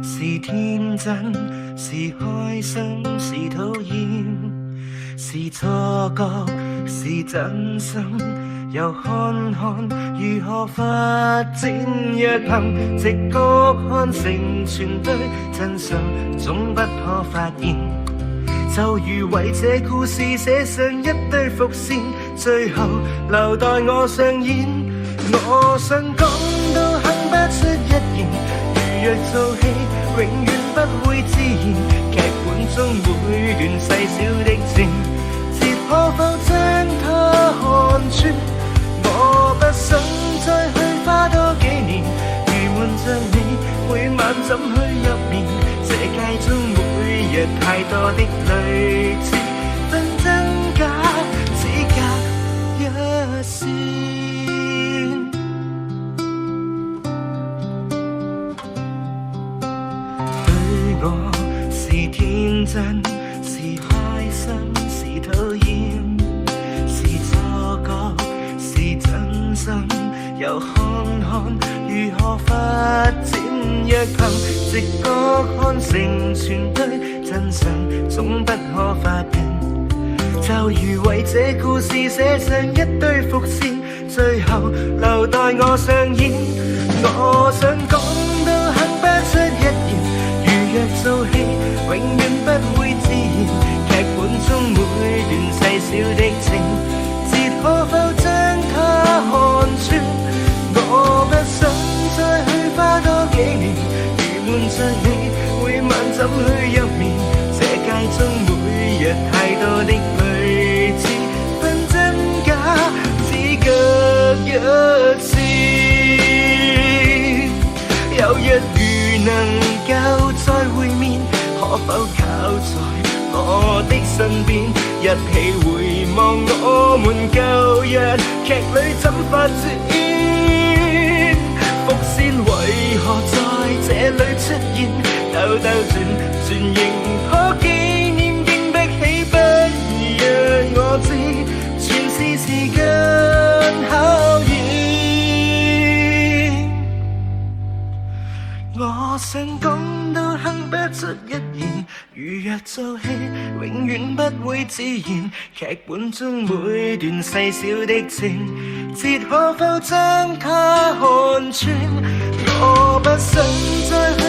是天真，是開心，是討厭，是錯覺，是真心。又看看如何發展，若憑直覺看成全對真相，總不可發現。就如為這故事寫上一堆伏線，最後留待我上演。我想講都哼不出一言，如若做戲，永遠不會自然。劇本中每段細小的情節，可否將它看穿？我不想再去花多幾年，如瞞着你，每晚怎去入眠？這街中每日太多的類似，分真假只隔一線。對我是天真，是開心，是討厭，是錯覺，是真心。又看看如何發展，若憑直覺看成全對真相，總不可發現。就如為這故事寫上一堆伏線，最後留待我上演。我想講都哼不出一言，如若做戲，永遠不會自然。劇本中每段細小的情節，可否將它看穿？我不想再去花多幾年，如瞞着你，每晚怎去入眠？這街中每日太多的類似，分真假只隔一線。有日如能夠再會面，可否靠在我的身邊，一起回望我們舊日劇裏怎發展？伏線為何在這裏出現？兜兜轉轉仍可紀念，經得起不讓我知，全是時間考驗。我想講都哼不出一言，如若做戲，永遠不會自然。劇本中每段細小的情節，可否將它看穿？我不想再去